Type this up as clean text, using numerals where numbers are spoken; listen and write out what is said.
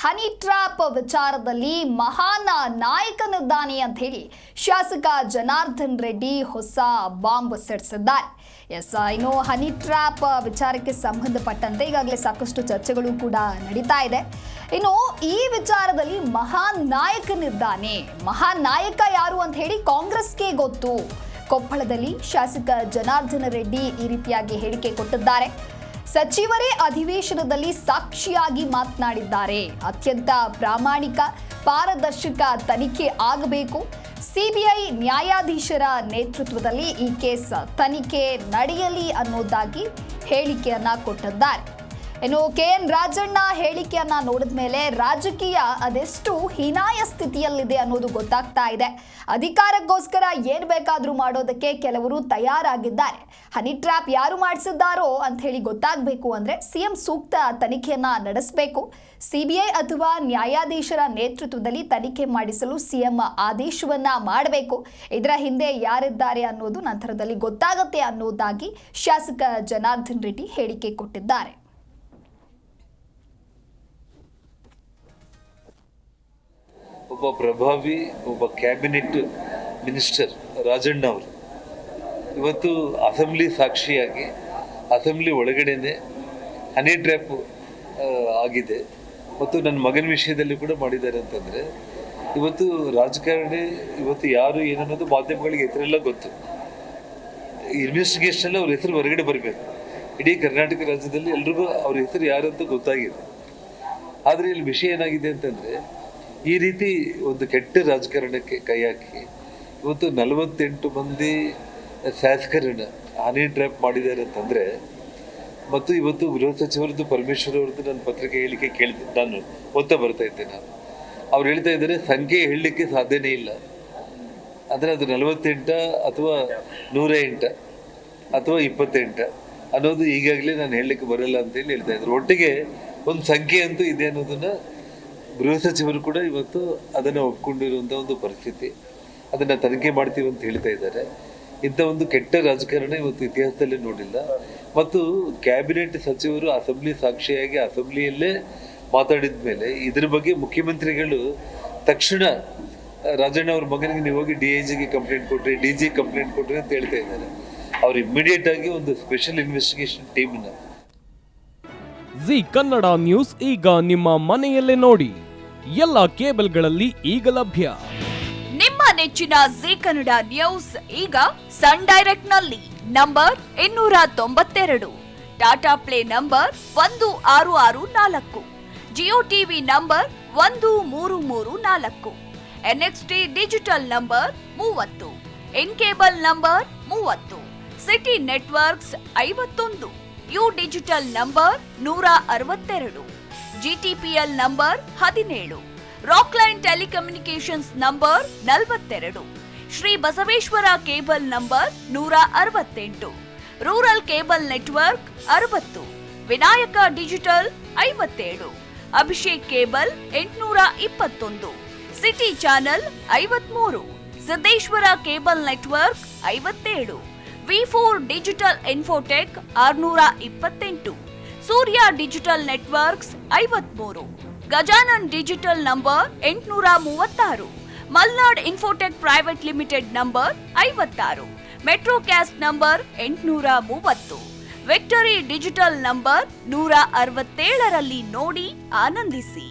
Honey trap ವಿಚಾರದಲ್ಲಿ ಮಹಾನ್ ನಾಯಕನಿದ್ದಾನೆ ಅಂತ ಹೇಳಿ ಶಾಸಕ ಜನಾರ್ದನ್ ರೆಡ್ಡಿ ಹೊಸ ಬಾಂಬ್ ಸಿಡಿಸಿದ್ದಾರೆ. ಇನ್ನು ಹನಿ ಟ್ರ್ಯಾಪ್ ವಿಚಾರಕ್ಕೆ ಸಂಬಂಧಪಟ್ಟಂತೆ ಈಗಾಗಲೇ ಸಾಕಷ್ಟು ಚರ್ಚೆಗಳು ಕೂಡ ನಡೀತಾ ಇದೆ. ಇನ್ನು ಈ ವಿಚಾರದಲ್ಲಿ ಮಹಾನ್ ನಾಯಕನಿದ್ದಾನೆ. ಮಹಾನ್ ನಾಯಕ ಯಾರು ಅಂತ ಹೇಳಿ ಕಾಂಗ್ರೆಸ್ಗೆ ಗೊತ್ತು. ಕೊಪ್ಪಳದಲ್ಲಿ ಶಾಸಕ ಜನಾರ್ದನ್ ರೆಡ್ಡಿ ಈ ರೀತಿಯಾಗಿ ಹೇಳಿಕೆ ಕೊಟ್ಟಿದ್ದಾರೆ. ಸಚಿವರೇ ಅಧಿವೇಶನದಲ್ಲಿ ಸಾಕ್ಷಿಯಾಗಿ ಮಾತನಾಡಿದ್ದಾರೆ. ಅತ್ಯಂತ ಪ್ರಾಮಾಣಿಕ ಪಾರದರ್ಶಕ ತನಿಖೆ ಆಗಬೇಕು. ಸಿಬಿಐ ನ್ಯಾಯಾಧೀಶರ ನೇತೃತ್ವದಲ್ಲಿ ಈ ಕೇಸ್ ತನಿಖೆ ನಡೆಯಲಿ ಅನ್ನೋದಾಗಿ ಹೇಳಿಕೆಯನ್ನ ಕೊಟ್ಟಿದ್ದಾರೆ. ಇನ್ನು ಕೆಎನ್ ರಾಜಣ್ಣ ಹೇಳಿಕೆಯನ್ನ ನೋಡಿದ ಮೇಲೆ ರಾಜಕೀಯ ಅದೆಷ್ಟು ಹೀನಾಯ ಸ್ಥಿತಿಯಲ್ಲಿದೆ ಅನ್ನೋದು ಗೊತ್ತಾಗ್ತಾ ಇದೆ. ಅಧಿಕಾರಕ್ಕೋಸ್ಕರ ಏನ್ ಬೇಕಾದ್ರೂ ಮಾಡೋದಕ್ಕೆ ಕೆಲವರು ತಯಾರಾಗಿದ್ದಾರೆ. ಹನಿ ಟ್ರ್ಯಾಪ್ ಯಾರು ಮಾಡಿಸಿದ್ದಾರೋ ಅಂತ ಹೇಳಿ ಗೊತ್ತಾಗಬೇಕು ಅಂದ್ರೆ ಸಿಎಂ ಸೂಕ್ತ ತನಿಖೆಯನ್ನ ನಡೆಸಬೇಕು. ಸಿಬಿಐ ಅಥವಾ ನ್ಯಾಯಾಧೀಶರ ನೇತೃತ್ವದಲ್ಲಿ ತನಿಖೆ ಮಾಡಿಸಲು ಸಿಎಂ ಆದೇಶವನ್ನ ಮಾಡಬೇಕು. ಇದರ ಹಿಂದೆ ಯಾರಿದ್ದಾರೆ ಅನ್ನೋದು ನಂತರದಲ್ಲಿ ಗೊತ್ತಾಗುತ್ತೆ ಅನ್ನೋದಾಗಿ ಶಾಸಕ ಜನಾರ್ದನ್ ರೆಡ್ಡಿ ಹೇಳಿಕೆ ಕೊಟ್ಟಿದ್ದಾರೆ. ಒಬ್ಬ ಪ್ರಭಾವಿ ಕ್ಯಾಬಿನೆಟ್ ಮಿನಿಸ್ಟರ್ ರಾಜಣ್ಣ ಅವರು ಇವತ್ತು ಅಸೆಂಬ್ಲಿ ಸಾಕ್ಷಿಯಾಗಿ ಅಸೆಂಬ್ಲಿ ಒಳಗಡೆನೆ ಹನಿ ಟ್ರ್ಯಾಪ್ ಆಗಿದೆ ಮತ್ತು ನನ್ನ ಮಗನ ವಿಷಯದಲ್ಲಿ ಕೂಡ ಮಾಡಿದ್ದಾರೆ ಅಂತಂದರೆ ಇವತ್ತು ರಾಜಕಾರಣಿ ಇವತ್ತು ಯಾರು ಏನನ್ನೋದು ಮಾಧ್ಯಮಗಳಿಗೆ ಹೆಸರೆಲ್ಲ ಗೊತ್ತು. ಇನ್ವೆಸ್ಟಿಗೇಷನಲ್ಲಿ ಅವ್ರ ಹೆಸರು ಹೊರಗಡೆ ಬರಬೇಕು. ಇಡೀ ಕರ್ನಾಟಕ ರಾಜ್ಯದಲ್ಲಿ ಎಲ್ರಿಗೂ ಅವ್ರ ಹೆಸರು ಯಾರು ಅಂತ ಗೊತ್ತಾಗಿದೆ. ಆದರೆ ಇಲ್ಲಿ ವಿಷಯ ಏನಾಗಿದೆ ಅಂತಂದರೆ ಈ ರೀತಿ ಒಂದು ಕೆಟ್ಟ ರಾಜಕಾರಣಕ್ಕೆ ಕೈ ಹಾಕಿ ಇವತ್ತು 48 ಮಂದಿ ಶಾಸಕರನ್ನು ಹನಿ ಟ್ರ್ಯಾಪ್ ಮಾಡಿದ್ದಾರೆ ಅಂತಂದರೆ ಮತ್ತು ಇವತ್ತು ಗೃಹ ಸಚಿವರದ್ದು ಪರಮೇಶ್ವರ್ ಅವ್ರದ್ದು ನನ್ನ ಪತ್ರಿಕೆ ಹೇಳಿಕೆ ಕೇಳಿದೆ, ನಾನು ಓದ್ತಾ ಬರ್ತಾ ಇದ್ದೆ. ಅವ್ರು ಹೇಳ್ತಾ ಇದ್ದಾರೆ ಸಂಖ್ಯೆ ಹೇಳಲಿಕ್ಕೆ ಸಾಧ್ಯನೇ ಇಲ್ಲ, ಅಂದರೆ ಅದು 48 ಅಥವಾ 108 ಅಥವಾ 28 ಅನ್ನೋದು ಈಗಾಗಲೇ ನಾನು ಹೇಳಲಿಕ್ಕೆ ಬರಲ್ಲ ಅಂತೇಳಿ ಹೇಳ್ತಾ ಇದ್ರು. ಒಟ್ಟಿಗೆ ಒಂದು ಸಂಖ್ಯೆ ಅಂತೂ ಇದೆ ಅನ್ನೋದನ್ನು ಗೃಹ ಸಚಿವರು ಕೂಡ ಇವತ್ತು ಅದನ್ನು ಒಪ್ಕೊಂಡಿರುವಂಥ ಒಂದು ಪರಿಸ್ಥಿತಿ. ಅದನ್ನು ತನಿಖೆ ಮಾಡ್ತೀವಿ ಅಂತ ಹೇಳ್ತಾ ಇದ್ದಾರೆ. ಇಂಥ ಒಂದು ಕೆಟ್ಟ ರಾಜಕಾರಣ ಇವತ್ತು ಇತಿಹಾಸದಲ್ಲಿ ನೋಡಿಲ್ಲ. ಮತ್ತು ಕ್ಯಾಬಿನೆಟ್ ಸಚಿವರು ಅಸೆಂಬ್ಲಿ ಸಾಕ್ಷಿಯಾಗಿ ಅಸೆಂಬ್ಲಿಯಲ್ಲೇ ಮಾತಾಡಿದ ಮೇಲೆ ಇದ್ರ ಬಗ್ಗೆ ಮುಖ್ಯಮಂತ್ರಿಗಳು ತಕ್ಷಣ ರಾಜಣ್ಣ ಅವ್ರ ಮಗನಿಗೆ ನೀವು ಹೋಗಿ DIGಗೆ ಕಂಪ್ಲೇಂಟ್ ಕೊಟ್ರಿ, DG ಕಂಪ್ಲೇಂಟ್ ಕೊಟ್ರಿ ಅಂತ ಹೇಳ್ತಾ ಇದ್ದಾರೆ. ಅವ್ರು ಇಮ್ಮಿಡಿಯೇಟ್ ಆಗಿ ಒಂದು ಸ್ಪೆಷಲ್ ಇನ್ವೆಸ್ಟಿಗೇಷನ್ ಟೀಮ್ನ ಜಿ ಕನ್ನಡ ನ್ಯೂಸ್ ಈಗ ನಿಮ್ಮ ಮನೆಯಲ್ಲೇ ನೋಡಿ. ಎಲ್ಲ ಕೇಬಲ್ಗಳಲ್ಲಿ ಈಗ ಲಭ್ಯ. ನಿಮ್ಮ ನೆಚ್ಚಿನ ಜಿ ಕನ್ನಡ ನ್ಯೂಸ್ ಈಗ ಸನ್ ಡೈರೆಕ್ಟ್ ನಲ್ಲಿ number 292, Tata play number 1664, Jio TV number 1334, NXT digital number 30, in cable number 30, city networks 51, U digital number 162, GTPL number 17, Rockline telecommunications number 42, Shri Basaveshwara cable number 168, rural cable network 60, Vinayaka digital 57, Abhishek cable 821, city channel 53, Siddeshwara cable network 57, V4 digital Infotech 628, Surya digital networks 53, Gajanan digital number 836, Malnad infotech private limited number 56, metrocast number 830, victory digital number 167ರಲ್ಲಿ ನೋಡಿ ಆನಂದಿಸಿ.